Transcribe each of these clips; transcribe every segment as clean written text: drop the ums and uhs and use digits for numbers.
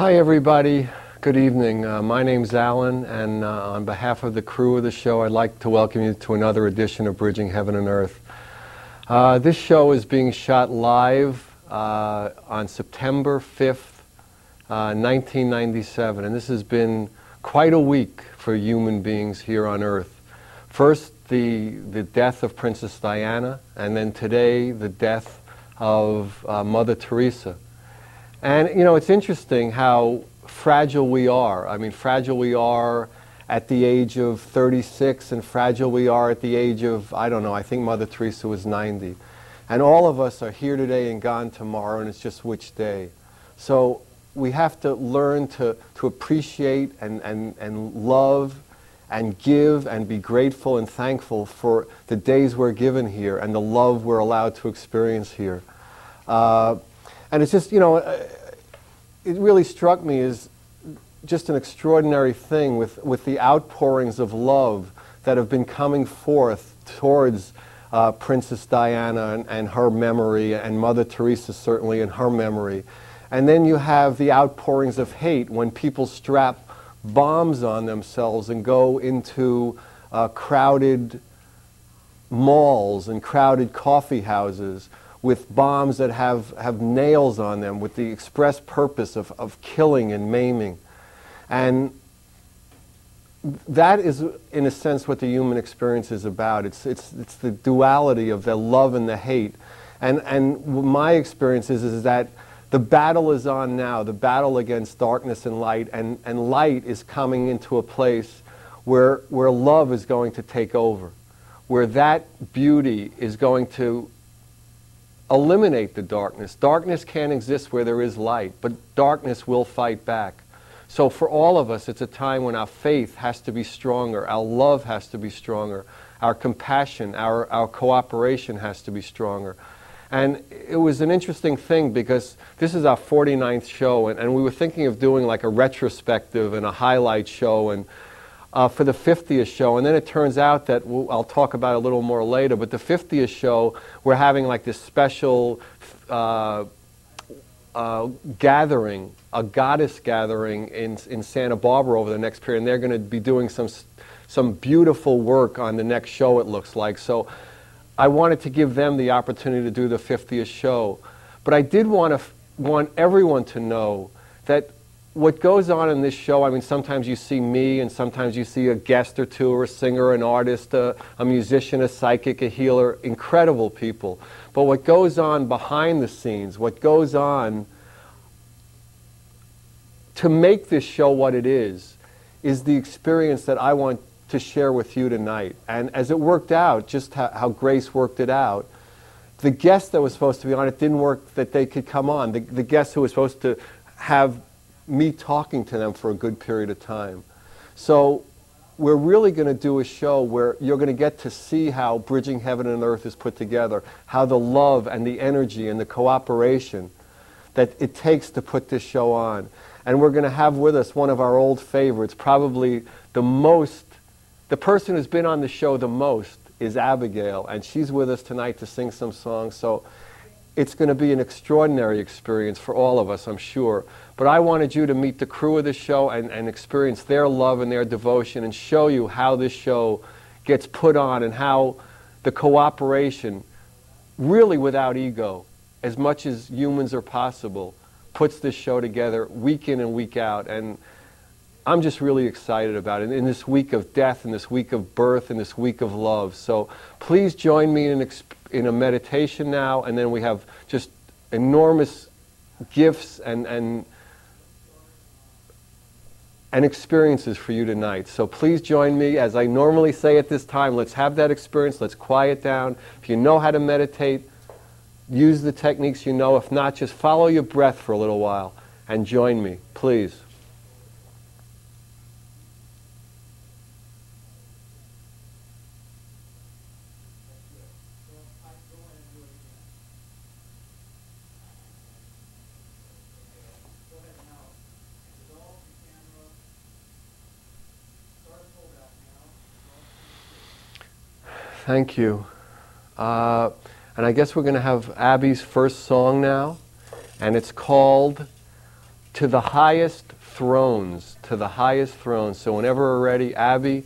Hi everybody, good evening. My name's Alan, and on behalf of the crew of the show, I'd like to welcome you to another edition of Bridging Heaven and Earth. This show is being shot live on September 5th, 1997, and this has been quite a week for human beings here on Earth. First, the death of Princess Diana, and then today, the death of Mother Teresa. And, you know, it's interesting how fragile we are. I mean, fragile we are at the age of 36, and fragile we are at the age of, I don't know, I think Mother Teresa was 90. And all of us are here today and gone tomorrow, and it's just which day. So we have to learn to appreciate and love and give and be grateful and thankful for the days we're given here and the love we're allowed to experience here. And it's just, you know, it really struck me as just an extraordinary thing with the outpourings of love that have been coming forth towards Princess Diana and her memory, and Mother Teresa certainly in her memory. And then you have the outpourings of hate when people strap bombs on themselves and go into crowded malls and crowded coffee houses with bombs that have nails on them with the express purpose of killing and maiming. And that is, in a sense, what the human experience is about. It's the duality of the love and the hate. And my experience is that the battle is on now, the battle against darkness and light, and light is coming into a place where love is going to take over, where that beauty is going to eliminate the darkness. Darkness can't exist where there is light, but darkness will fight back. So for all of us, it's a time when our faith has to be stronger, our love has to be stronger, our compassion, our cooperation has to be stronger. And it was an interesting thing because this is our 49th show, and we were thinking of doing like a retrospective and a highlight show and for the 50th show, and then it turns out that, I'll talk about it a little more later, but the 50th show, we're having like this special gathering, a goddess gathering in Santa Barbara over the next period, and they're going to be doing some beautiful work on the next show, it looks like. So I wanted to give them the opportunity to do the 50th show. But I did want everyone to know that what goes on in this show, I mean, sometimes you see me, and sometimes you see a guest or two, or a singer, an artist, a musician, a psychic, a healer, incredible people. But what goes on behind the scenes, what goes on to make this show what it is the experience that I want to share with you tonight. And as it worked out, just how Grace worked it out, the guest that was supposed to be on it didn't work that they could come on. The guest who was supposed to have me talking to them for a good period of time. So we're really going to do a show where you're going to get to see how Bridging Heaven and Earth is put together, how the love and the energy and the cooperation that it takes to put this show on. And we're going to have with us one of our old favorites, probably the person who's been on the show the most is Abigail, and she's with us tonight to sing some songs. So it's going to be an extraordinary experience for all of us, I'm sure. But I wanted you to meet the crew of the show and experience their love and their devotion and show you how this show gets put on and how the cooperation, really without ego, as much as humans are possible, puts this show together week in and week out. And I'm just really excited about it in this week of death, in this week of birth, in this week of love. So please join me in a meditation now, and then we have just enormous gifts and experiences for you tonight. So please join me. As I normally say at this time, let's have that experience, let's quiet down. If you know how to meditate, use the techniques you know. If not, just follow your breath for a little while and join me, please. Thank you. And I guess we're going to have Abby's first song now, and it's called to the highest thrones, to the highest thrones. So whenever we're ready, Abby,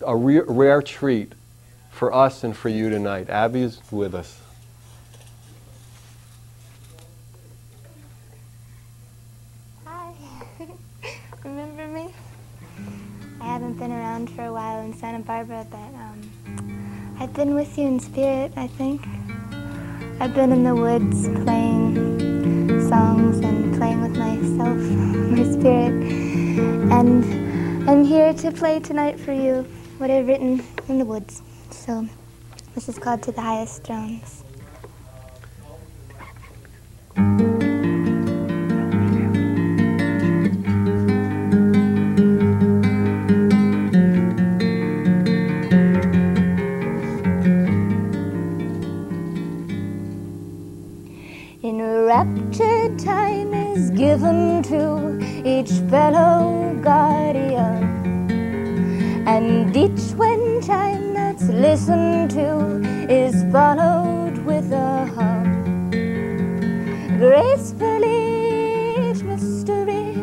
a rare treat for us and for you tonight. Abby is with us. Hi. Remember me? I haven't been around for a while in Santa Barbara, but I've been with you in spirit, I think. I've been in the woods playing songs and playing with myself, my spirit. And I'm here to play tonight for you what I've written in the woods. So this is called To the Highest Thrones. Enraptured time is given to each fellow guardian, and each when time that's listened to is followed with a hum. Gracefully each mystery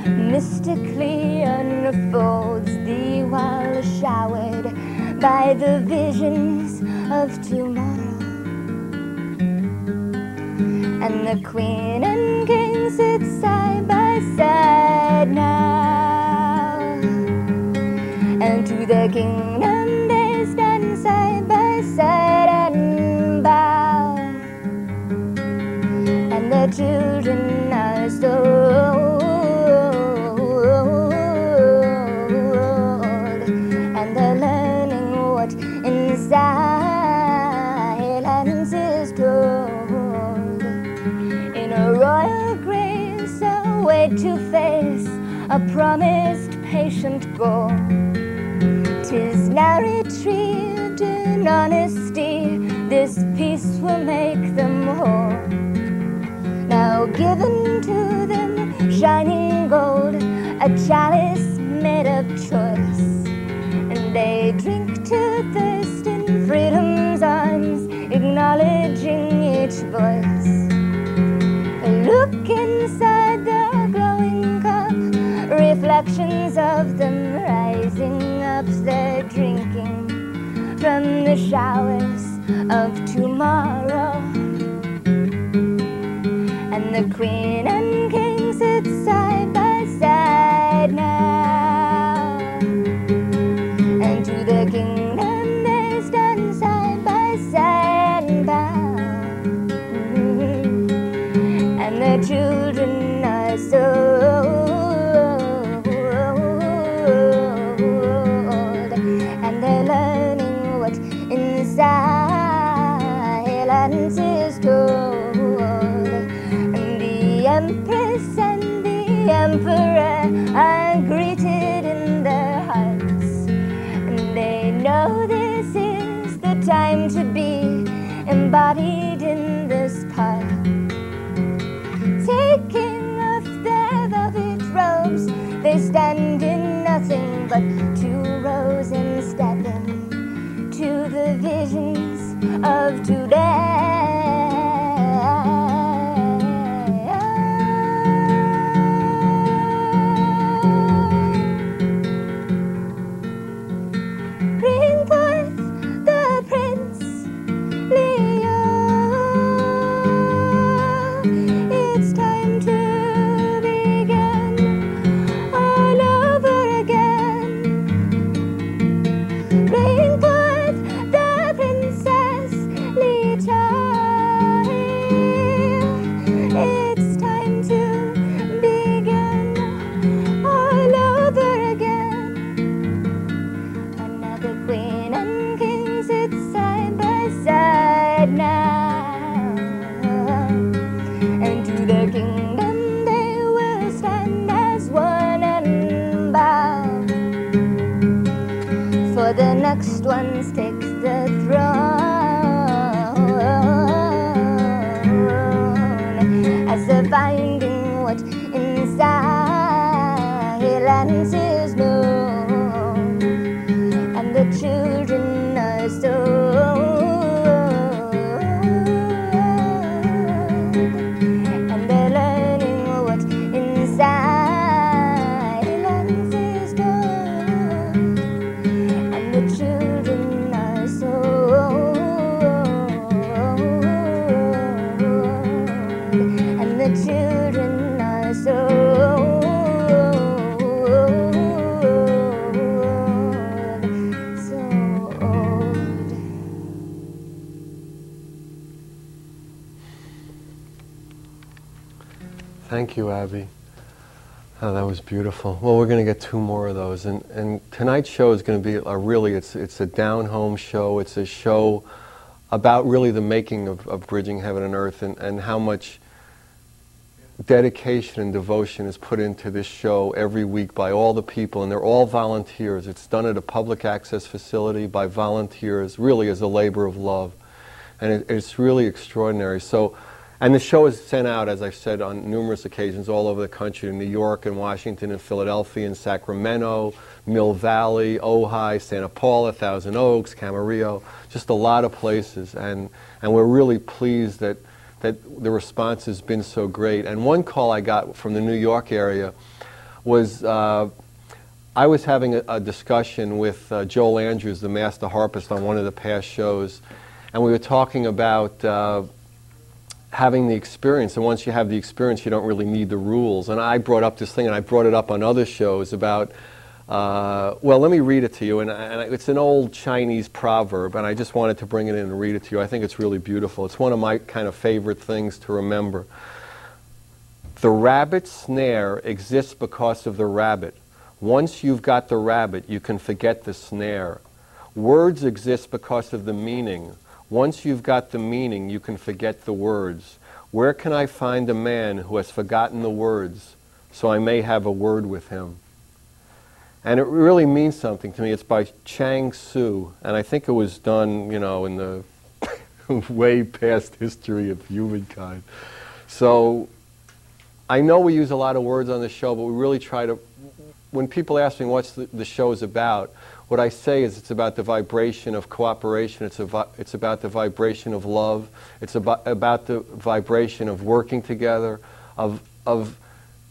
mystically unfolds thee while showered by the visions of tomorrow. And the queen and king sit side by side now, and to the kingdom they stand side by side and bow. And the children are so old, and they're learning what in silence is told. A royal grace, a way to face a promised patient goal. 'Tis now retrieved in honesty, this peace will make them whole. Now given to them shining gold, a chalice made of choice, and they drink to thirst in freedom's arms, acknowledging each voice. Look inside the glowing cup, reflections of them rising up, they're drinking from the showers of tomorrow. And the queen and king sit side by side now, and to the kingdom they stand side by side and bow. And the children are so old, and they're learning what in silence is told. And the empress and the emperor are greeted in their hearts, and they know this is the time to be embodied in this part. Taking off their velvet robes, they stand in nothing but 2 rows and step into the visions of today. Bring forth the prince Leo. It's time to begin all over again. Bring forth the princess Lita. It's time to begin all over again. Another queen and king sit side by side now, and to the kingdom they will stand as one and bow. For the next ones take the throne, as they're finding what in silence is known. And the children are so old, and they're learning what in Thank you, Abby. Oh, that was beautiful. Well, we're going to get 2 more of those. And tonight's show is going to be it's a down-home show. It's a show about really the making of Bridging Heaven and Earth, and how much dedication and devotion is put into this show every week by all the people, and they're all volunteers. It's done at a public access facility by volunteers, really as a labor of love. And it's really extraordinary. So, and the show is sent out, as I've said, on numerous occasions all over the country, in New York and Washington and Philadelphia and Sacramento, Mill Valley, Ojai, Santa Paula, Thousand Oaks, Camarillo, just a lot of places. And we're really pleased that the response has been so great. And one call I got from the New York area was, I was having a discussion with Joel Andrews, the master harpist, on one of the past shows, and we were talking about having the experience, and once you have the experience, you don't really need the rules. And I brought up this thing, and I brought it up on other shows about, well, let me read it to you, and it's an old Chinese proverb, and I just wanted to bring it in and read it to you. I think it's really beautiful. It's one of my kind of favorite things to remember. The rabbit snare exists because of the rabbit. Once you've got the rabbit, you can forget the snare. Words exist because of the meaning. Once you've got the meaning, you can forget the words. Where can I find a man who has forgotten the words, so I may have a word with him? And it really means something to me. It's by Chang Tzu, and I think it was done, you know, in the way past history of humankind. So I know we use a lot of words on the show, but we really try to, when people ask me what's the show is about, what I say is it's about the vibration of cooperation, it's about the vibration of love, it's about the vibration of working together, of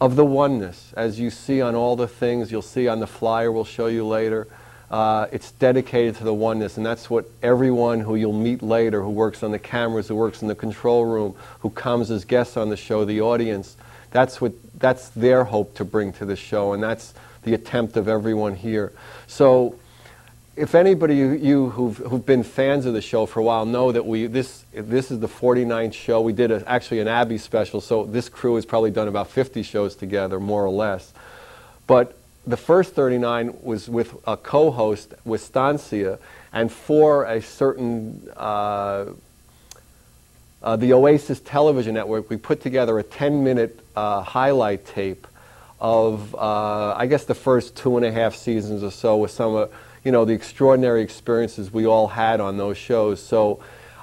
the oneness. As you see on all the things, you'll see on the flyer we'll show you later, it's dedicated to the oneness, and that's what everyone who you'll meet later, who works on the cameras, who works in the control room, who comes as guests on the show, the audience, that's their hope to bring to the show, and that's the attempt of everyone here. So if anybody you who've been fans of the show for a while know that this is the 49th show. We did actually an Abby special, so this crew has probably done about 50 shows together, more or less. But the first 39 was with a co-host, Wistancia, and for a certain the Oasis television network, we put together a 10-minute highlight tape of I guess the first 2.5 seasons or so, with some you know, the extraordinary experiences we all had on those shows. So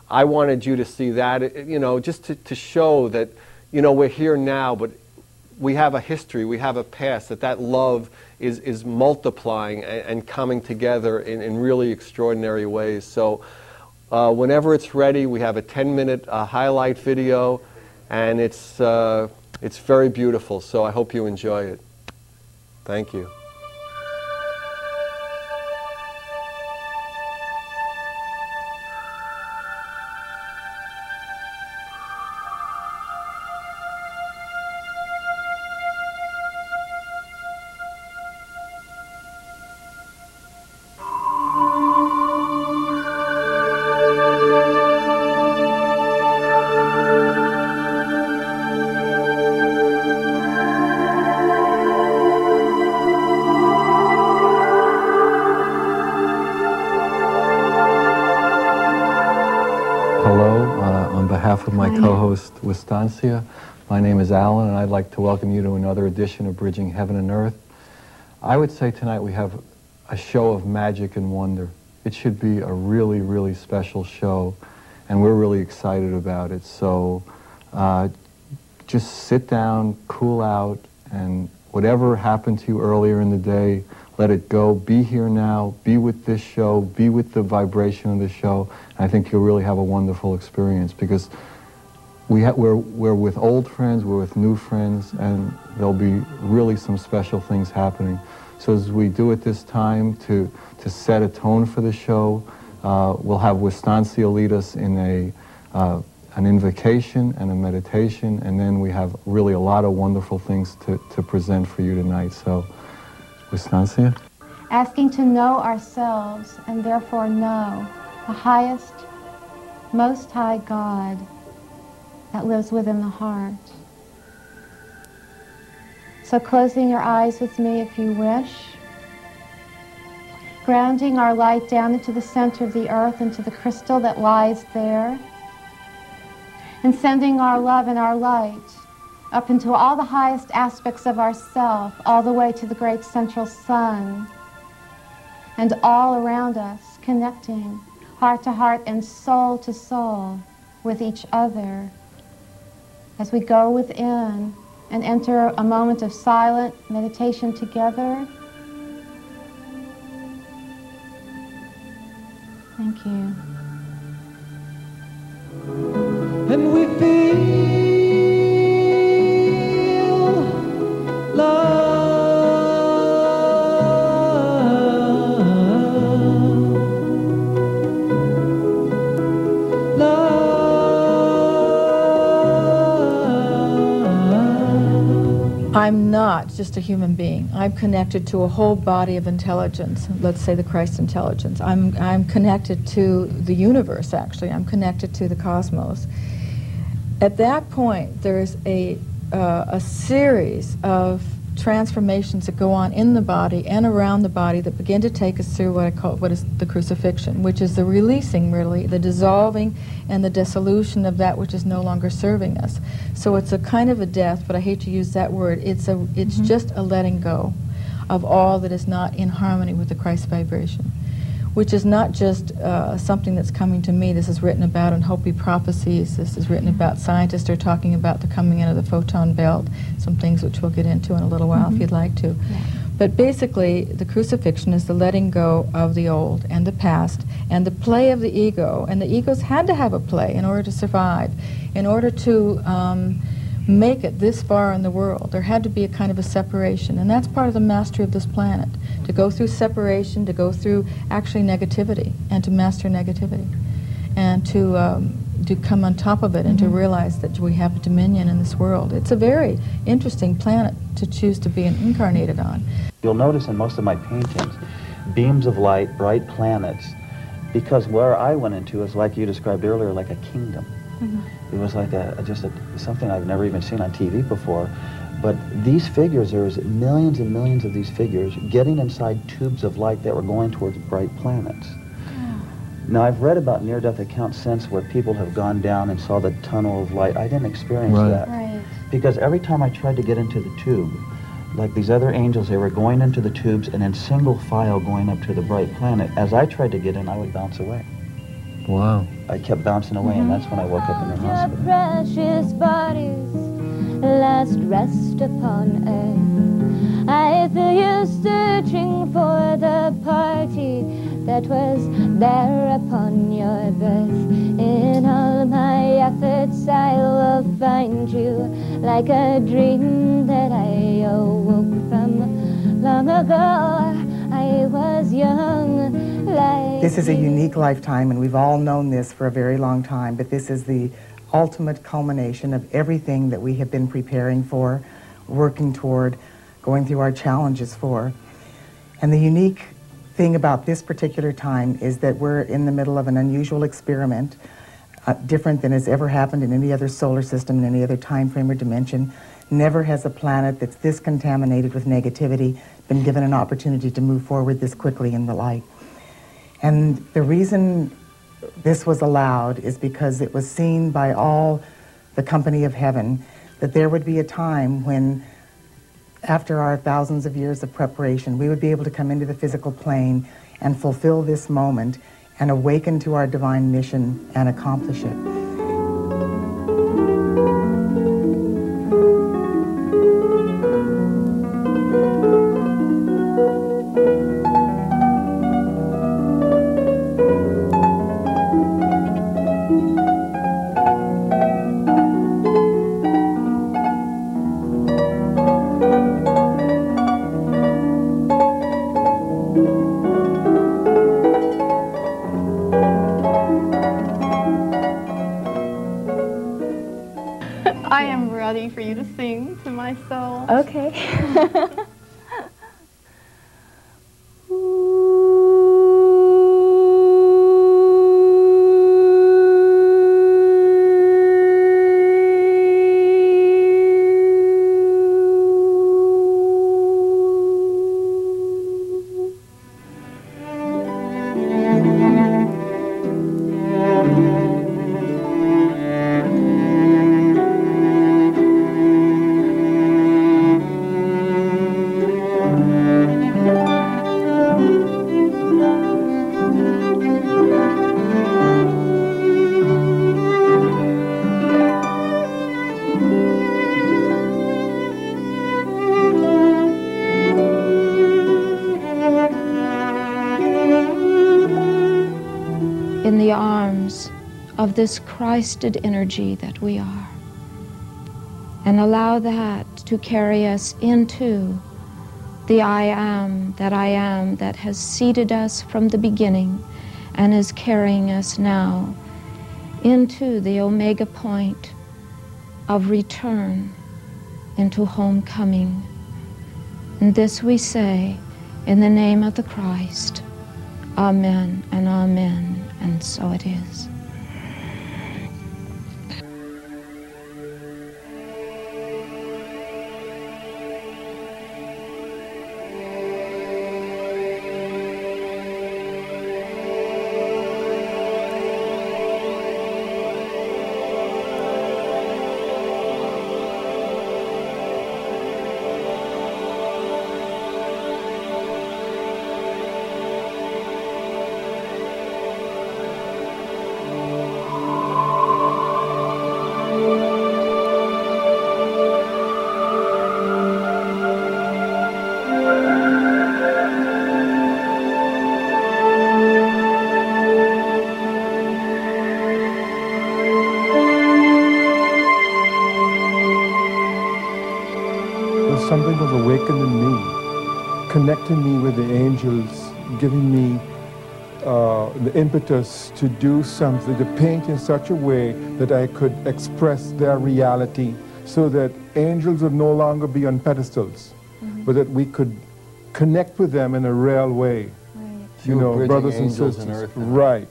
I wanted you to see that, you know, just to show that, you know, we're here now, but we have a history, we have a past, that love is multiplying and coming together in really extraordinary ways. So whenever it's ready, we have a 10-minute highlight video, and it's very beautiful, so I hope you enjoy it. Thank you. With my co-host Wistancia. My name is Alan, and I'd like to welcome you to another edition of Bridging Heaven and Earth. I would say tonight we have a show of magic and wonder. It should be a really, really special show, and we're really excited about it. So just sit down, cool out, and whatever happened to you earlier in the day, let it go. Be here now. Be with this show. Be with the vibration of the show. And I think you'll really have a wonderful experience, because we're with old friends, we're with new friends, and there'll be really some special things happening. So as we do at this time to set a tone for the show, we'll have Wistancia lead us in an invocation and a meditation, and then we have really a lot of wonderful things to present for you tonight. So, Wistancia? Asking to know ourselves, and therefore know the highest, most high God that lives within the heart. So closing your eyes with me if you wish. Grounding our light down into the center of the earth, into the crystal that lies there. And sending our love and our light up into all the highest aspects of ourself, all the way to the great central sun. And all around us, connecting heart to heart and soul to soul with each other. As we go within and enter a moment of silent meditation together. Thank you. And we feel love, love. I'm not just a human being. I'm connected to a whole body of intelligence, let's say the Christ intelligence. I'm connected to the universe, actually. I'm connected to the cosmos. At that point, there's a series of transformations that go on in the body and around the body that begin to take us through what is the crucifixion, which is the releasing, really, the dissolving and the dissolution of that which is no longer serving us. So it's a kind of a death, but I hate to use that word. It's just a letting go of all that is not in harmony with the Christ vibration, which is not just something that's coming to me. This is written about in Hopi prophecies. This is written about, scientists are talking about the coming in of the photon belt, some things which we'll get into in a little while if you'd like to. Yeah. But basically, the crucifixion is the letting go of the old and the past and the play of the ego. And the egos had to have a play in order to survive, in order to make it this far in the world. There had to be a kind of a separation, and that's part of the mastery of this planet, to go through separation, to go through actually negativity, and to master negativity, and to come on top of it, and to realize that we have a dominion in this world. It's a very interesting planet to choose to be incarnated on. You'll notice in most of my paintings, beams of light, bright planets, because where I went into is, like you described earlier, like a kingdom. It was like something I've never even seen on TV before. But these figures, there's millions and millions of these figures getting inside tubes of light that were going towards bright planets. Now, I've read about near-death accounts since where people have gone down and saw the tunnel of light. I didn't experience that. Right. Because every time I tried to get into the tube, like these other angels, they were going into the tubes and in single file going up to the bright planet. As I tried to get in, I would bounce away. Wow. I kept bouncing away, and that's when I woke up in the hospital. Precious bodies, last rest upon earth. I feel you searching for the party that was there upon your birth. In all my efforts I will find you, like a dream that I awoke from long ago. I was young. This is a unique lifetime, and we've all known this for a very long time, but this is the ultimate culmination of everything that we have been preparing for, working toward, going through our challenges for. And the unique thing about this particular time is that we're in the middle of an unusual experiment, different than has ever happened in any other solar system, in any other time frame or dimension. Never has a planet that's this contaminated with negativity been given an opportunity to move forward this quickly in the light. And the reason this was allowed is because it was seen by all the company of heaven that there would be a time when, after our thousands of years of preparation, we would be able to come into the physical plane and fulfill this moment and awaken to our divine mission and accomplish it. I am ready for you to sing to my soul. Okay. in the arms of this Christed energy that we are, and allow that to carry us into the I am that has seeded us from the beginning and is carrying us now into the omega point of return, into homecoming. And this we say in the name of the Christ. Amen and amen, and so it is. Something was awakened in me, connecting me with the angels, giving me the impetus to do something, to paint in such a way that I could express their reality so that angels would no longer be on pedestals, but that we could connect with them in a real way. Right. You know, brothers and angels sisters. and earth. Right,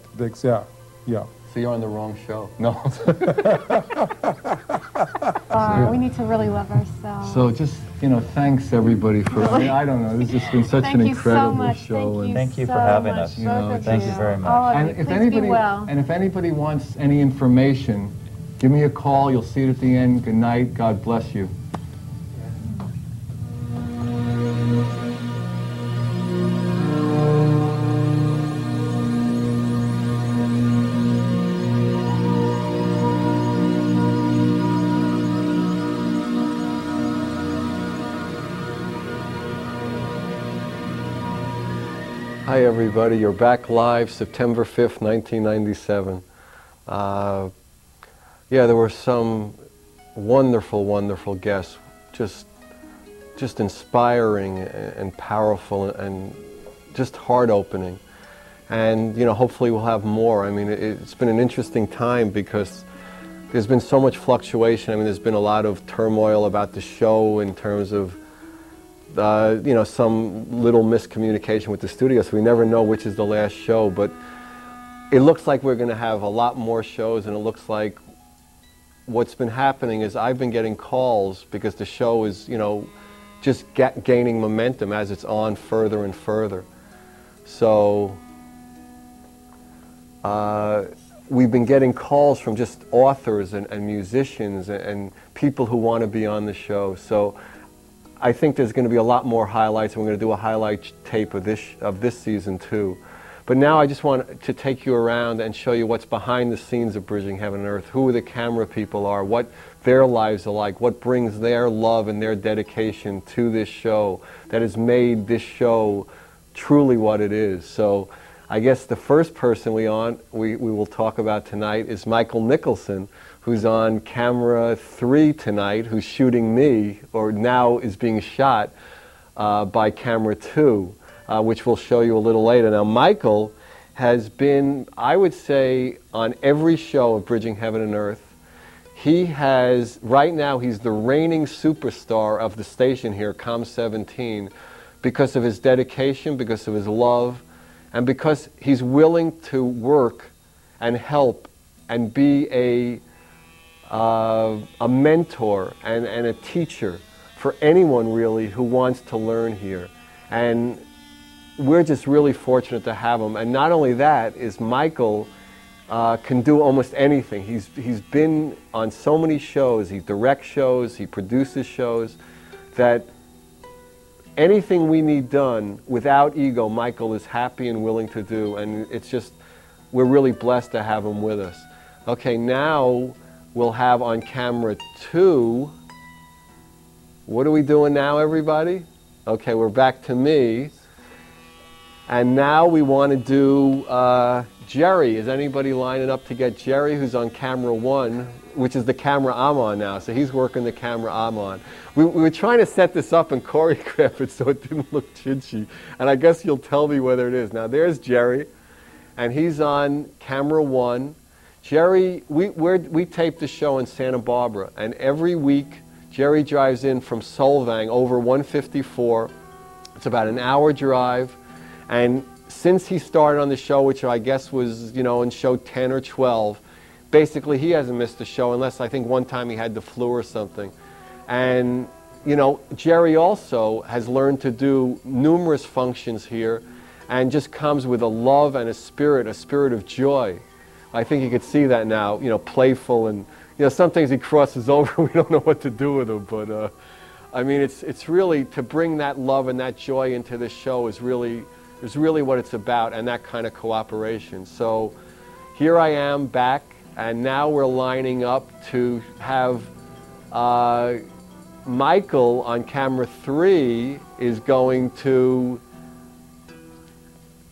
yeah. So you're on the wrong show. No. We need to really love ourselves. So just, thanks everybody for, I don't know, this has just been such an incredible show. Thank you for having us. Thank you very much. And if anybody wants any information, give me a call. You'll see it at the end. Good night. God bless you. Hi everybody, you're back live September 5th, 1997. Yeah, there were some wonderful, wonderful guests, just inspiring and powerful and just heart-opening. And hopefully we'll have more. I mean, it's been an interesting time because there's been so much fluctuation. I mean, there's been a lot of turmoil about the show in terms of some little miscommunication with the studio, so we never know which is the last show, but it looks like we're going to have a lot more shows, and it looks like what's been happening is I've been getting calls because the show is, just gaining momentum as it's on further and further. So we've been getting calls from just authors and musicians and people who want to be on the show. So I think there's going to be a lot more highlights, and we're going to do a highlight tape of this season too. But now I just want to take you around and show you what's behind the scenes of Bridging Heaven and Earth, who the camera people are, what their lives are like, what brings their love and their dedication to this show that has made this show truly what it is. So I guess the first person we will talk about tonight is Michael Nicholson, who's on camera 3 tonight, who's shooting me, or now is being shot by camera 2, which we'll show you a little later. Now, Michael has been, I would say, on every show of Bridging Heaven and Earth. Right now, he's the reigning superstar of the station here, Com 17, because of his dedication, because of his love, and because he's willing to work and help and be a mentor and a teacher for anyone really who wants to learn here. And we're just really fortunate to have him. And not only that, is Michael can do almost anything. He's been on so many shows, he directs shows, he produces shows, that anything we need done without ego, Michael is happy and willing to do. And it's just, we're really blessed to have him with us. Okay, now we'll have on camera 2, what are we doing now, everybody? Okay, we're back to me. And now we want to do Jerry. Is anybody lining up to get Jerry, who's on camera 1, which is the camera I'm on now. So he's working the camera I'm on. We were trying to set this up and choreograph it so it didn't look chinchy. And I guess you'll tell me whether it is. Now there's Jerry, and he's on camera 1. Jerry, we tape the show in Santa Barbara, and every week Jerry drives in from Solvang over 154. It's about an hour drive, and since he started on the show, which I guess was, you know, in show 10 or 12, basically he hasn't missed a show unless I think one time he had the flu or something. And, you know, Jerry also has learned to do numerous functions here and just comes with a love and a spirit of joy. I think you could see that now, you know, playful, and, you know, some things he crosses over, we don't know what to do with him, but I mean, it's really, to bring that love and that joy into this show is really what it's about, and that kind of cooperation. So here I am back, and now we're lining up to have Michael on camera 3 is going to,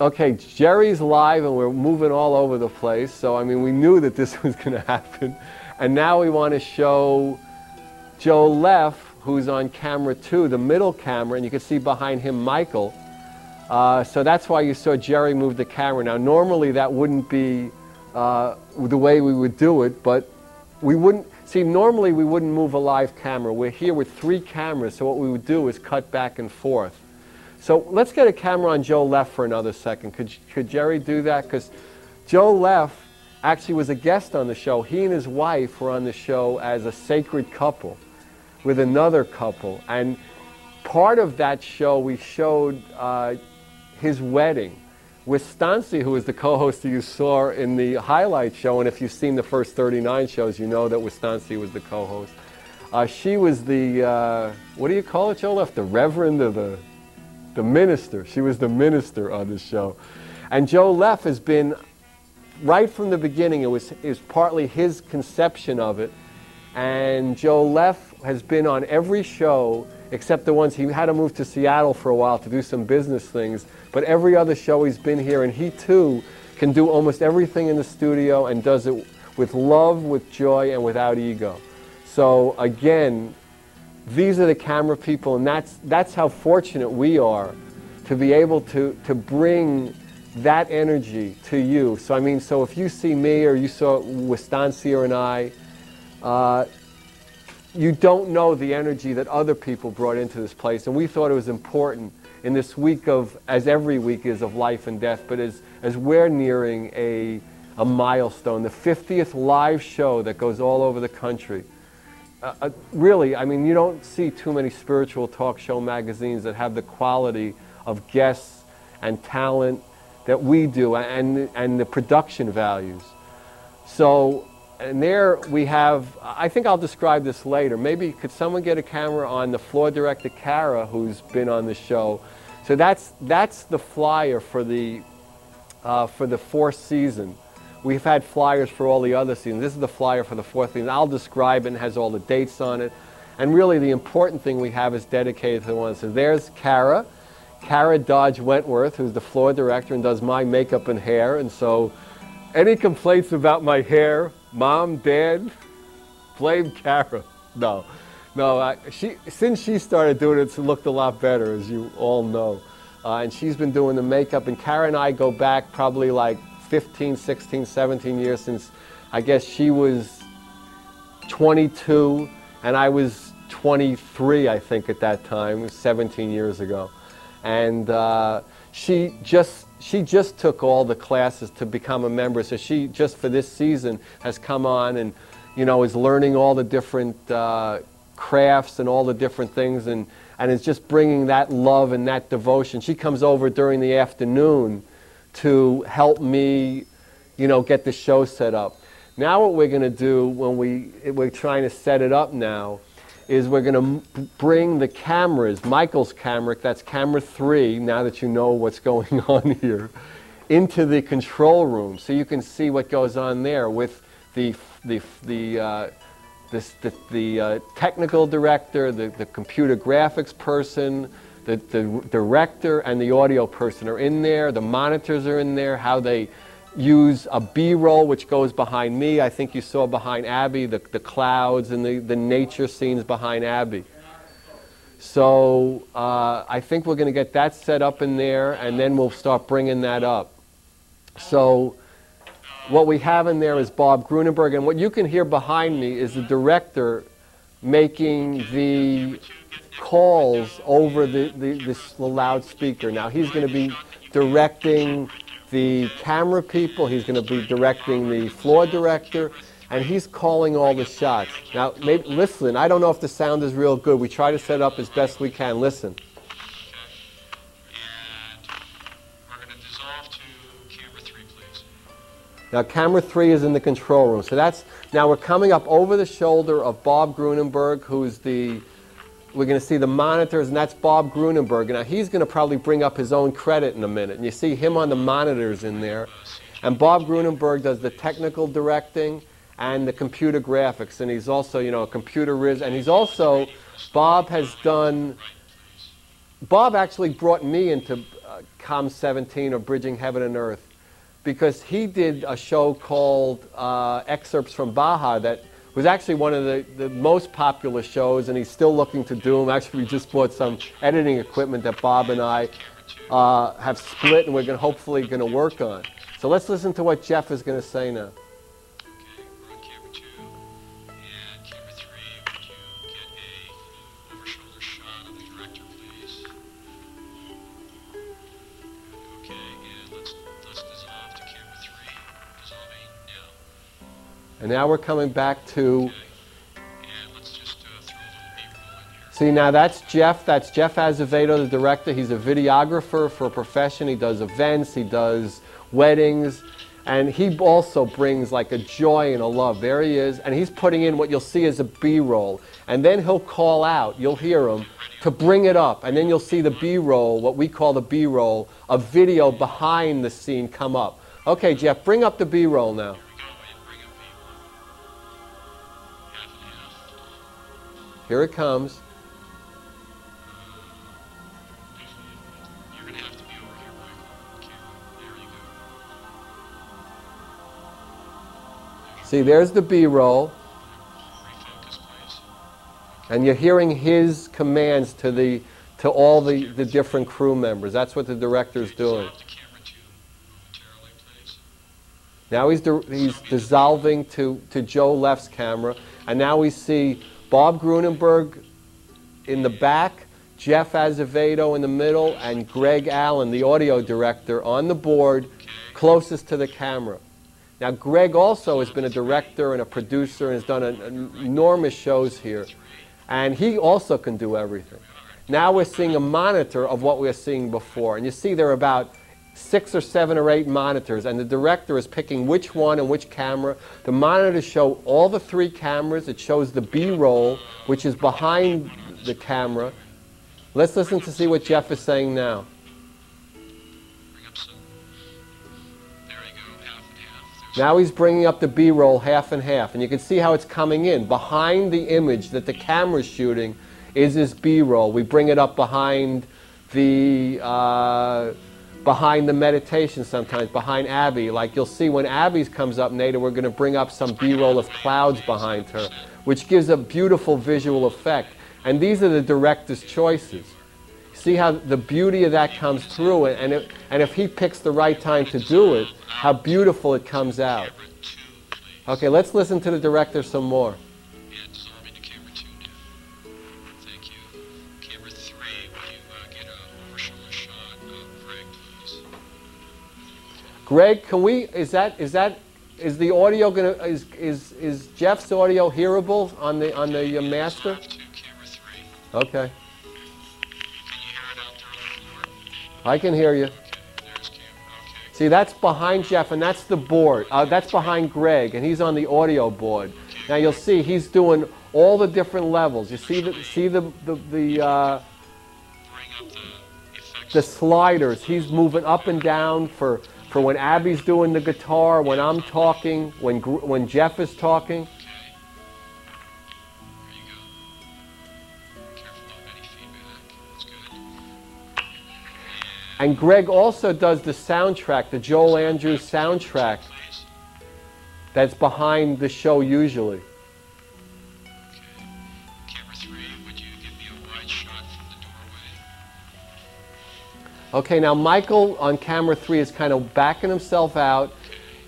okay, Jerry's live and we're moving all over the place, so I mean we knew that this was going to happen. And now we want to show Joe Leff, who's on camera 2, the middle camera, and you can see behind him Michael. So that's why you saw Jerry move the camera. Now normally that wouldn't be the way we would do it, but we wouldn't, see, normally we wouldn't move a live camera. We're here with 3 cameras, so what we would do is cut back and forth. So let's get a camera on Joe Leff for another second. Could Jerry do that? Because Joe Leff actually was a guest on the show. He and his wife were on the show as a sacred couple with another couple. And part of that show, we showed his wedding with Stancy, who was the co-host that you saw in the highlight show. And if you've seen the first 39 shows, you know that Stancy was the co-host. She was the, what do you call it, Joe Leff? The reverend or the minister. She was the minister on the show. And Joe Leff has been, right from the beginning, it was partly his conception of it. And Joe Leff has been on every show except the ones, he had to move to Seattle for a while to do some business things, but every other show he's been here, and he too can do almost everything in the studio and does it with love, with joy, and without ego. So again, these are the camera people, and that's how fortunate we are to be able to bring that energy to you. So I mean, so if you see me or you saw Stancy and I, you don't know the energy that other people brought into this place, and we thought it was important in this week of, as every week is, of life and death, but as we're nearing a milestone, the 50th live show that goes all over the country. Really, I mean, you don't see too many spiritual talk show magazines that have the quality of guests and talent that we do, and the production values. So, and there we have, I think I'll describe this later. Maybe could someone get a camera on the floor director, Kara, who's been on the show. So that's the flyer for the 4th season. We've had flyers for all the other seasons. This is the flyer for the 4th season. I'll describe it, and it has all the dates on it. And really the important thing we have is dedicated to the one. So there's Kara Dodge Wentworth, who's the floor director and does my makeup and hair. And so any complaints about my hair, Mom, Dad, blame Kara. No, since she started doing it, it's looked a lot better, as you all know. And she's been doing the makeup, and Kara and I go back probably like 15, 16, 17 years, since I guess she was 22 and I was 23, I think, at that time. It was 17 years ago. And she just took all the classes to become a member. So she, just for this season, has come on and, you know, is learning all the different crafts and all the different things, and is just bringing that love and that devotion. She comes over during the afternoon to help me, you know, get the show set up. Now what we're going to do when we're trying to set it up now is we're going to bring the cameras, Michael's camera, that's camera 3, now that you know what's going on here, into the control room, so you can see what goes on there with the technical director, the computer graphics person, The director and the audio person are in there, the monitors are in there, how they use a B-roll which goes behind me. I think you saw behind Abby the clouds and the nature scenes behind Abby. So I think we're going to get that set up in there, and then we'll start bringing that up. So what we have in there is Bob Grunenberg, and what you can hear behind me is the director making the calls over the loudspeaker. Now he's going to be directing the camera people, he's going to be directing the floor director, and he's calling all the shots. Now, maybe, listen, I don't know if the sound is real good. We try to set it up as best we can. Listen. And we're going to dissolve to camera 3, please. Now, camera 3 is in the control room. So that's, now we're coming up over the shoulder of Bob Grunenberg, who's the, we're going to see the monitors, and that's Bob Grunenberg. Now, he's going to probably bring up his own credit in a minute. And you see him on the monitors in there. And Bob Grunenberg does the technical directing and the computer graphics, and he's also, you know, a computer whiz, and he's also, Bob actually brought me into COM 17, or Bridging Heaven and Earth, because he did a show called Excerpts from Baja that was actually one of the most popular shows, and he's still looking to do them. Actually, we just bought some editing equipment that Bob and I have split, and we're hopefully going to work on. So let's listen to what Jeff is going to say now. And now we're coming back to, see, now that's Jeff Azevedo, the director. He's a videographer for a profession. He does events, he does weddings, and he also brings like a joy and a love. There he is, and he's putting in what you'll see as a B-roll. And then he'll call out, you'll hear him, to bring it up. And then you'll see the B-roll, what we call the B-roll, a video behind the scene come up. Okay, Jeff, bring up the B-roll now. Here it comes. You're going to have to be over here, Michael. There you go. See, there's the B-roll. Refocus, please. And you're hearing his commands to all the different crew members. That's what the director's doing. Now he's dissolving to Joe Left's camera, and now we see Bob Grunenberg in the back, Jeff Azevedo in the middle, and Greg Allen, the audio director, on the board closest to the camera. Now Greg also has been a director and a producer and has done enormous shows here. And he also can do everything. Now we're seeing a monitor of what we were seeing before. And you see there are about 6 or 7 or 8 monitors, and the director is picking which one and which camera. The monitors show all the 3 cameras. It shows the B-roll, which is behind the camera. Let's listen to see what Jeff is saying now. Bring up some. There you go, half and half. Now he's bringing up the B-roll half and half, and you can see how it's coming in. Behind the image that the camera's shooting is this B-roll. We bring it up behind the meditation sometimes, behind Abby. Like you'll see when Abby's comes up later, we're going to bring up some B-roll of clouds behind her, which gives a beautiful visual effect. And these are the director's choices. See how the beauty of that comes through, and if he picks the right time to do it, how beautiful it comes out. Okay, let's listen to the director some more. And dissolving to camera 2 now. Thank you. Camera 3, will you get a over-shoulder shot of Greg, please? Greg, can we, is the audio gonna, is Jeff's audio hearable on the master? To camera 3. Okay. Can you hear it out there on the floor? I can hear you. Okay, there's camera. Okay. See, that's behind Jeff, and that's the board. That's behind Greg, and he's on the audio board. Now you'll see he's doing all the different levels. You see the sliders. He's moving up and down for when Abby's doing the guitar, when I'm talking, when Jeff is talking. And Greg also does the soundtrack, the Joel Andrews soundtrack that's behind the show usually. Camera 3, would you give me a wide shot from the doorway? Okay, now Michael on camera 3 is kind of backing himself out.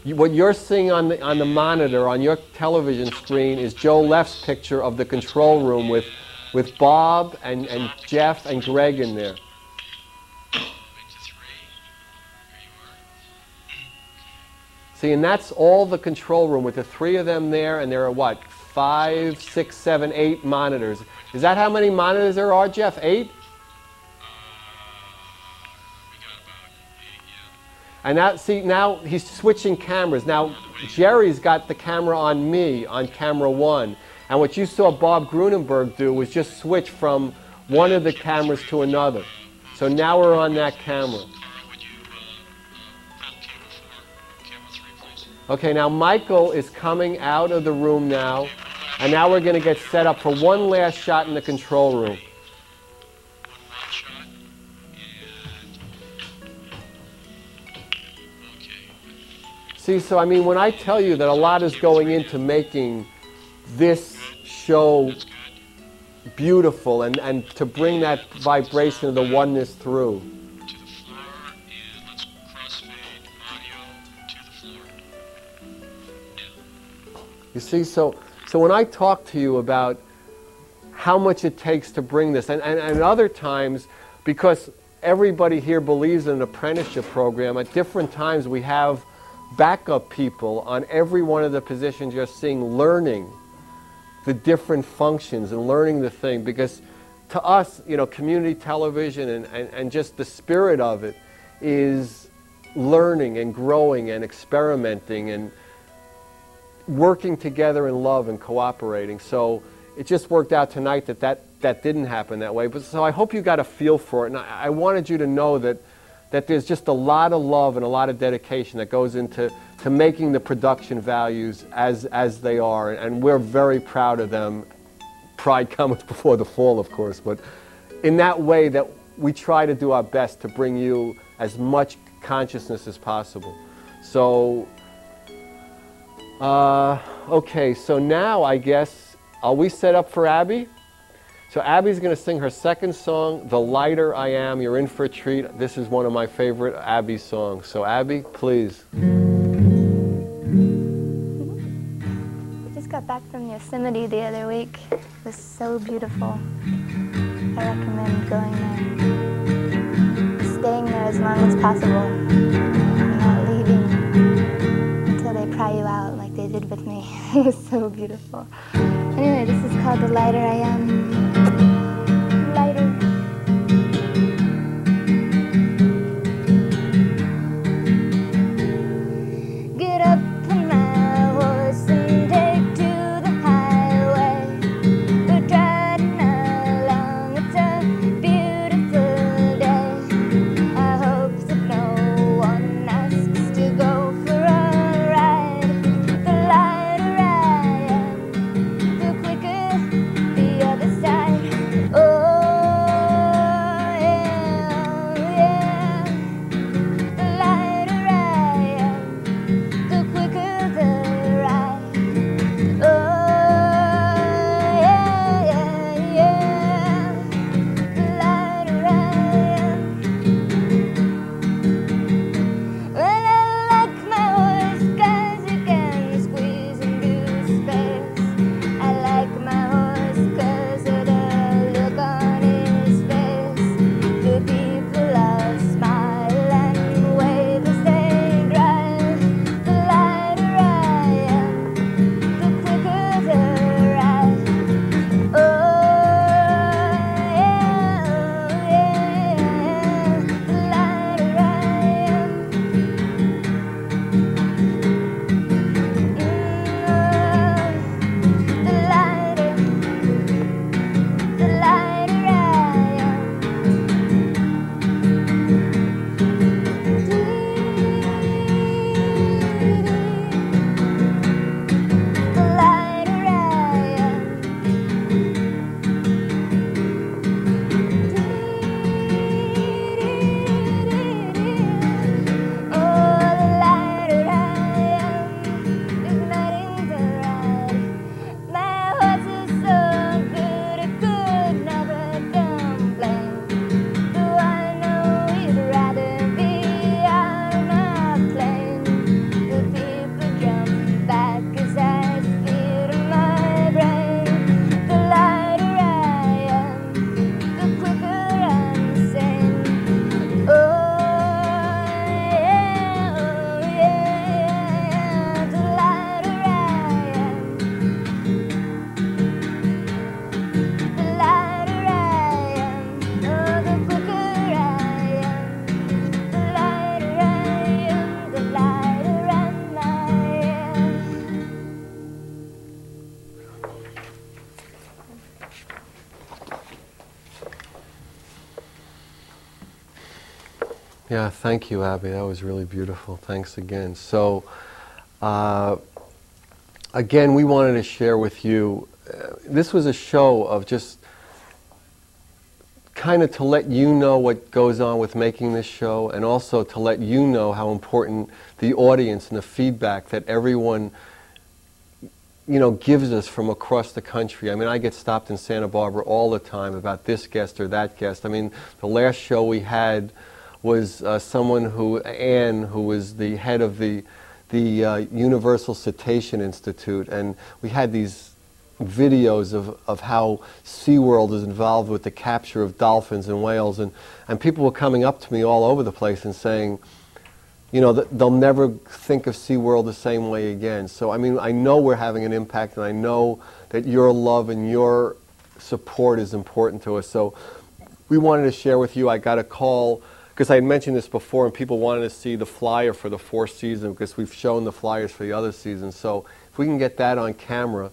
What you're seeing on the monitor, on your television screen, is Joe Left's picture of the control room with Bob and Jeff and Greg in there. See, and that's all the control room with the 3 of them there, and there are what, 5, 6, 7, 8 monitors. Is that how many monitors there are, Jeff? 8? We got about 8, yeah. And now, see, now he's switching cameras. Now, Jerry's got the camera on me, on camera 1. And what you saw Bob Grunenberg do was just switch from one of the cameras to another. So now we're on that camera. Okay, now Michael is coming out of the room now, and now we're going to get set up for one last shot in the control room. See, so I mean, when I tell you that a lot is going into making this show beautiful and to bring that vibration of the oneness through. To the floor, and let's crossfade audio to the floor. Now. You see, so when I talk to you about how much it takes to bring this, and other times, because everybody here believes in an apprenticeship program, at different times we have backup people on every one of the positions you're seeing, learning the different functions and learning the thing, because to us, you know, community television and just the spirit of it is learning and growing and experimenting and working together in love and cooperating. So it just worked out tonight that didn't happen that way. But so I hope you got a feel for it, and I wanted you to know that there's just a lot of love and a lot of dedication that goes into making the production values as they are, and we're very proud of them. Pride comes before the fall, of course, but in that way that we try to do our best to bring you as much consciousness as possible. So, okay, so now I guess, are we set up for Abby? So Abby's going to sing her second song, The Lighter I Am. You're in for a treat. This is one of my favorite Abby songs. So Abby, please. I just got back from Yosemite the other week. It was so beautiful. I recommend going there. Staying there as long as possible. And not leaving until they pry you out like they did with me. It was so beautiful. Anyway, this is called The Lighter I Am. Lighter. Get up on my horse and take to the highway. We're driving along, it's a beautiful day. I hope that no one asks to go for a ride. The lighter I am, the quicker the other side. Yeah, thank you, Abby. That was really beautiful. Thanks again. So, again, we wanted to share with you, this was a show of just kind of to let you know what goes on with making this show, and also to let you know how important the audience and the feedback that everyone, gives us from across the country. I mean, I get stopped in Santa Barbara all the time about this guest or that guest. I mean, the last show we had was someone Anne, who was the head of the Universal Cetacean Institute, and we had these videos of how SeaWorld is involved with the capture of dolphins and whales, and people were coming up to me all over the place and saying, that they'll never think of SeaWorld the same way again. So, I mean, I know we're having an impact, and I know that your love and your support is important to us. So we wanted to share with you. I got a call, because I had mentioned this before, and people wanted to see the flyer for the fourth season, because we've shown the flyers for the other seasons. So if we can get that on camera,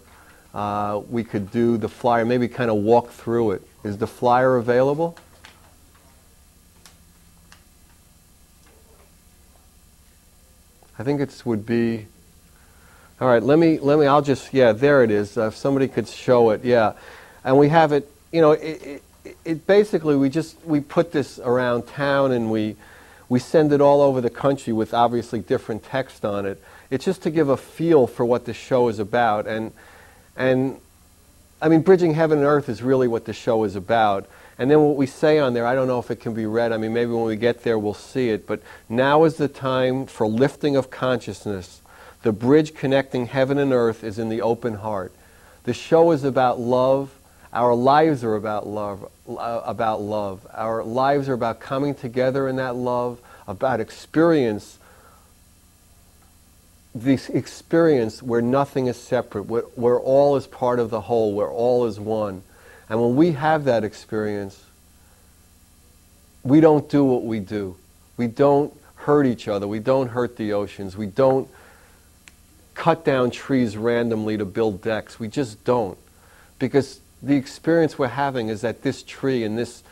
we could do the flyer, maybe kind of walk through it. Is the flyer available? I think it would be, all right, I'll just, yeah, there it is. If somebody could show it, yeah. And we have it, it basically, we put this around town, and we send it all over the country with obviously different text on it. It's just to give a feel for what the show is about. And I mean, Bridging Heaven and Earth is really what the show is about. And then what we say on there, I don't know if it can be read. I mean, maybe when we get there we'll see it. But now is the time for lifting of consciousness. The bridge connecting heaven and earth is in the open heart. The show is about love. Our lives are about love. Our lives are about coming together in that love, about this experience where nothing is separate, where all is part of the whole, where all is one. And when we have that experience, we don't do what we do. We don't hurt each other. We don't hurt the oceans. We don't cut down trees randomly to build decks. We just don't. Because the experience we're having is that this tree and this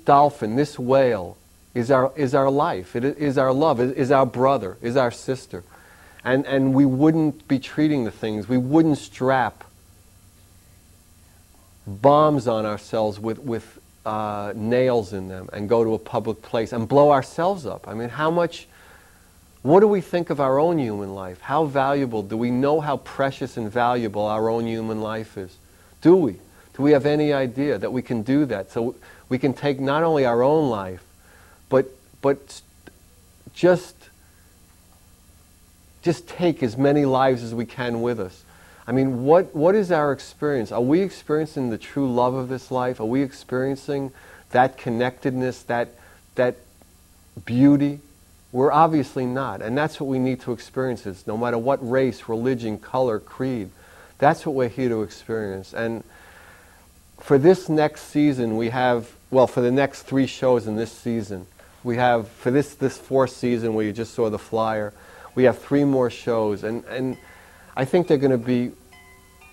dolphin, this whale, is our life. It is our love. It is our brother. Is our sister. And we wouldn't be treating the things. We wouldn't strap bombs on ourselves with nails in them and go to a public place and blow ourselves up. I mean, what do we think of our own human life? How valuable? Do we know how precious and valuable our own human life is? Do we? Do we have any idea that we can do that? So we can take not only our own life, but just take as many lives as we can with us. I mean, what is our experience? Are we experiencing the true love of this life? Are we experiencing that connectedness, that beauty? We're obviously not. And that's what we need to experience, is no matter what race, religion, color, creed. That's what we're here to experience. And for this next season, we have, for the next 3 shows in this season, we have, for this fourth season where you just saw the flyer, we have 3 more shows, and I think they're going to be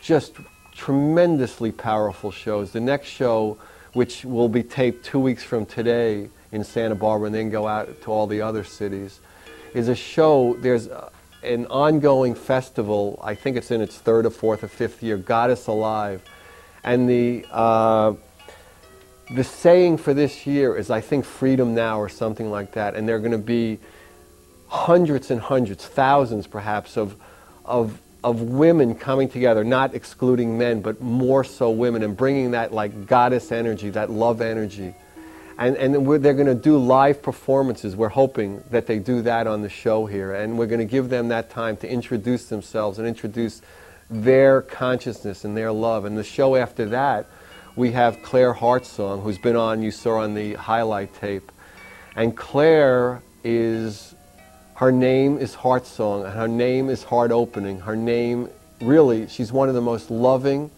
just tremendously powerful shows. The next show, which will be taped 2 weeks from today in Santa Barbara and then go out to all the other cities, is a show, there's an ongoing festival, I think it's in its 3rd or 4th or 5th year, Goddess Alive, and the saying for this year is, I think, Freedom Now or something like that, and there are going to be hundreds and hundreds, thousands perhaps, of women coming together, not excluding men, but more so women, and bringing that like goddess energy, that love energy. And they're going to do live performances. We're hoping that they do that on the show here, and we're going to give them that time to introduce themselves and introduce their consciousness and their love. And the show after that, we have Claire Hartsong, who's been on, you saw on the highlight tape. And Claire her name is Hartsong, and her name is heart opening. Her name, really, she's one of the most loving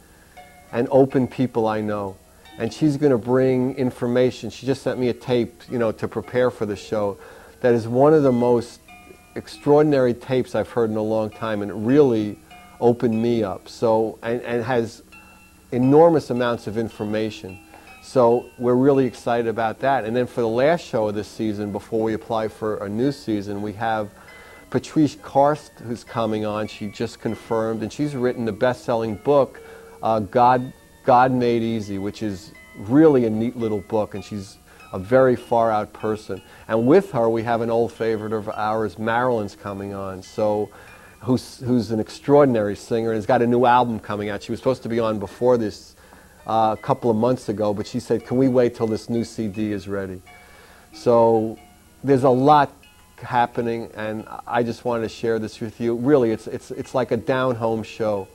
and open people I know. And she's going to bring information. She just sent me a tape, to prepare for the show. That is one of the most extraordinary tapes I've heard in a long time, and it really opened me up. So, and has enormous amounts of information. So we're really excited about that. And then for the last show of this season, before we apply for a new season, we have Patrice Karst, who's coming on. She just confirmed, and she's written the best-selling book, God Made Easy, which is really a neat little book, and she's a very far-out person. And with her, we have an old favorite of ours, Marilyn's coming on, so who's an extraordinary singer and has got a new album coming out. She was supposed to be on before this a couple of months ago, but she said, can we wait till this new CD is ready? So there's a lot happening, and I just wanted to share this with you. Really, it's like a down-home show.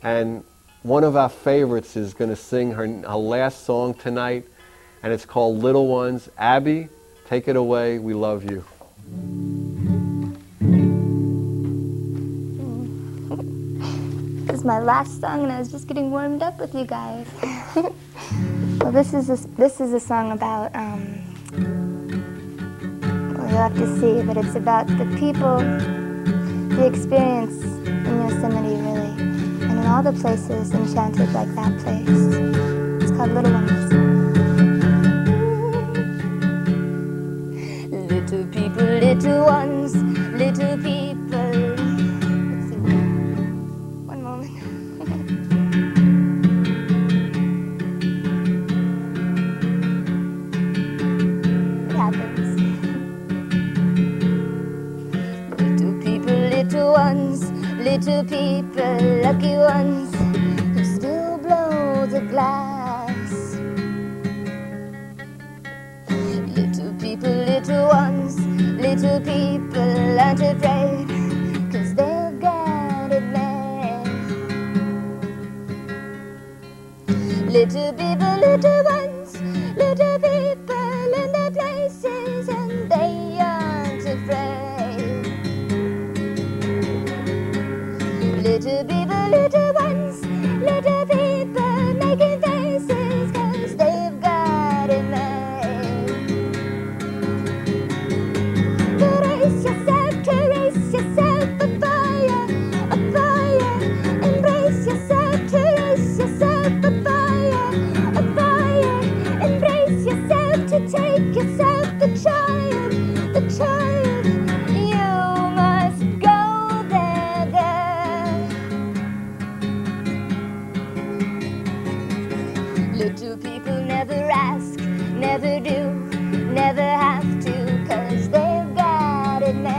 And one of our favorites is going to sing her last song tonight, and it's called Little Ones. Abby, take it away. We love you. This is my last song, and I was just getting warmed up with you guys. Well, this is a song about, well, you'll have to see, but it's about the people, the experience in Yosemite, really, and in all the places enchanted like that place. It's called Little Ones. Little people, little ones, little people. Let's see. One moment. It happens. Little people, little ones, little people, lucky ones who still blow the glass. Little people, little ones, little people aren't afraid, 'cause they've got it made. Little people, little ones, little people in their places, and they aren't afraid. Little people, little ones, little people making faces, 'cause they've got it made. Brace yourself, brace yourself, a fire, a fire. Embrace yourself, brace yourself, a fire, a fire. Embrace yourself to take yourself, the child, the child. You must go there, there. Little people never ask, never do, never have to, 'cause they've got it made.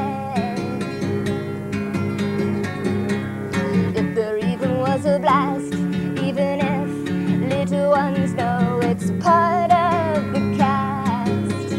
If there even was a blast, even if little ones know it's part of the cast.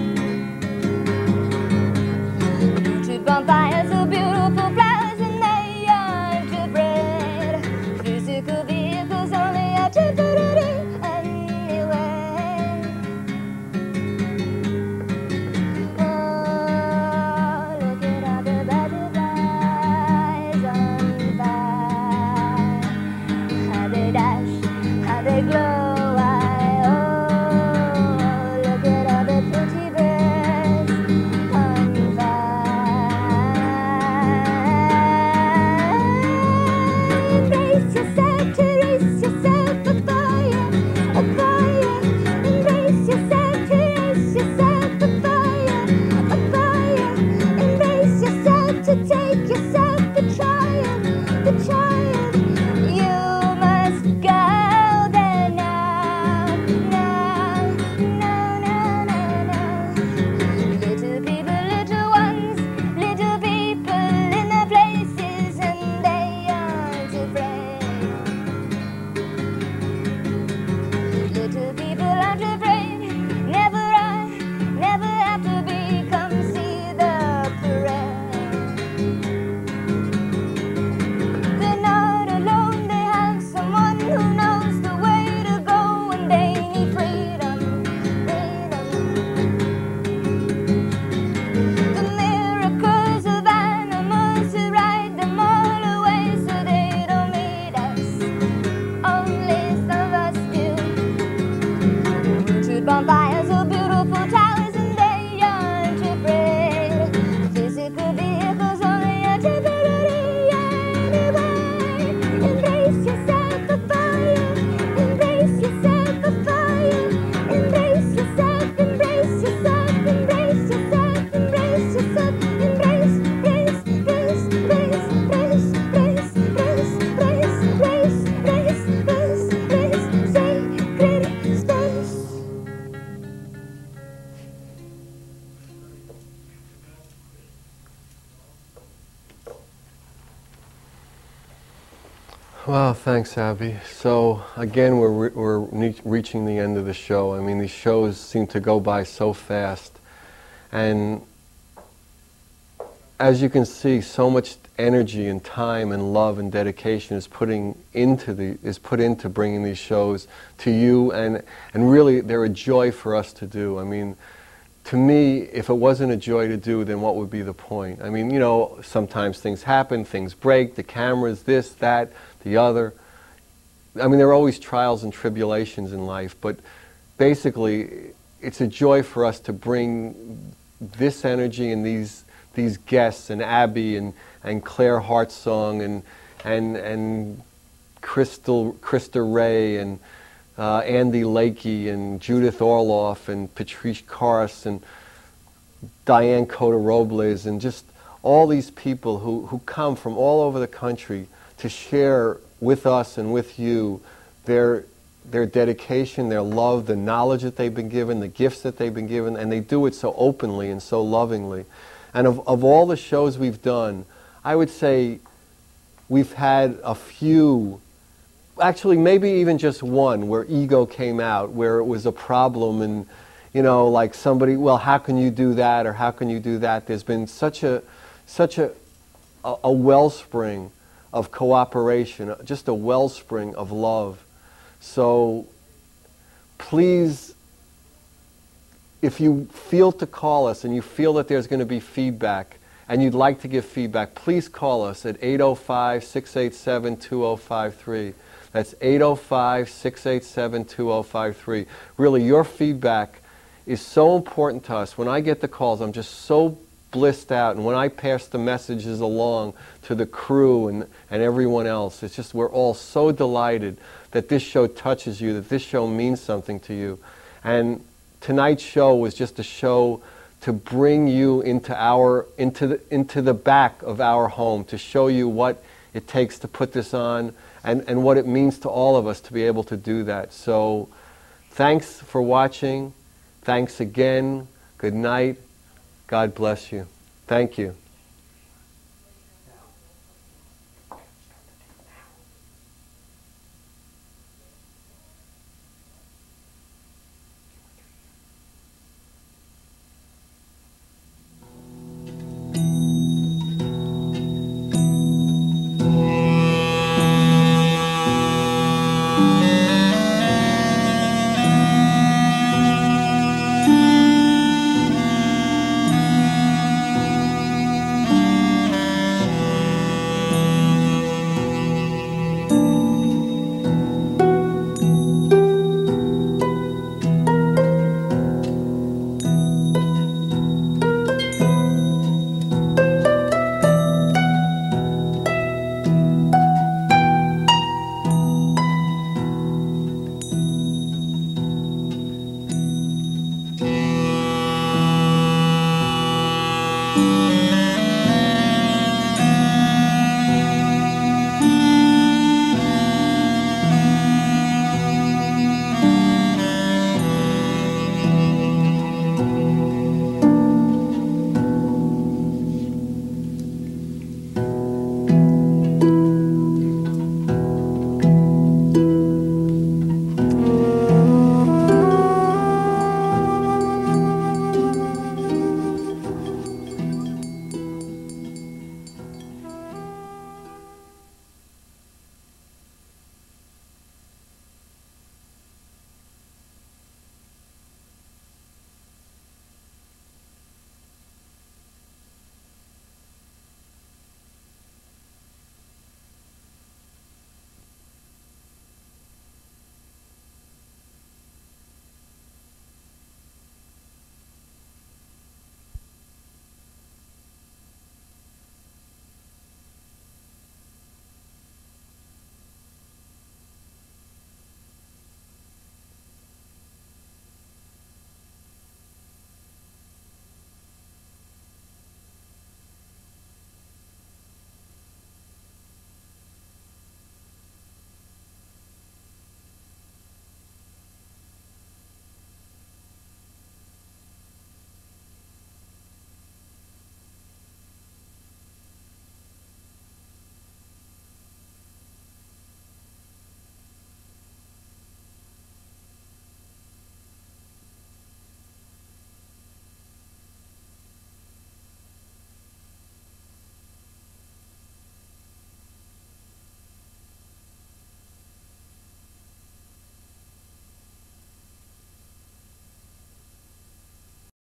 Well, thanks, Abby. So again, we're reaching the end of the show. I mean, these shows seem to go by so fast, and as you can see, so much energy and time and love and dedication is put into bringing these shows to you, and really they're a joy for us to do. I mean, to me, if it wasn't a joy to do, then what would be the point? I mean, you know, sometimes things happen, things break, the cameras, this, that, the other. I mean, there are always trials and tribulations in life, but basically, it's a joy for us to bring this energy and these guests, and Abby and Claire Hartsong and Krista Ray and Andy Lakey and Judith Orloff and Patrice Karas and Diane Cota Robles, and just all these people who come from all over the country to share with us and with you their dedication, their love, the knowledge that they've been given, the gifts that they've been given, and they do it so openly and so lovingly. And of all the shows we've done, I would say we've had a few, actually maybe even just one, where ego came out, where it was a problem, and you know, like somebody, well, how can you do that, or how can you do that? There's been such a wellspring of cooperation, just a wellspring of love. So please, if you feel to call us and you feel that there's going to be feedback and you'd like to give feedback, please call us at 805-687-2053. That's 805-687-2053. Really, your feedback is so important to us. When I get the calls, I'm just so blissed out, and when I pass the messages along to the crew and everyone else, it's just, we're all so delighted that this show touches you, that this show means something to you. And tonight's show was just a show to bring you into the back of our home, to show you what it takes to put this on, and what it means to all of us to be able to do that. So thanks for watching. Thanks again. Good night. God bless you. Thank you.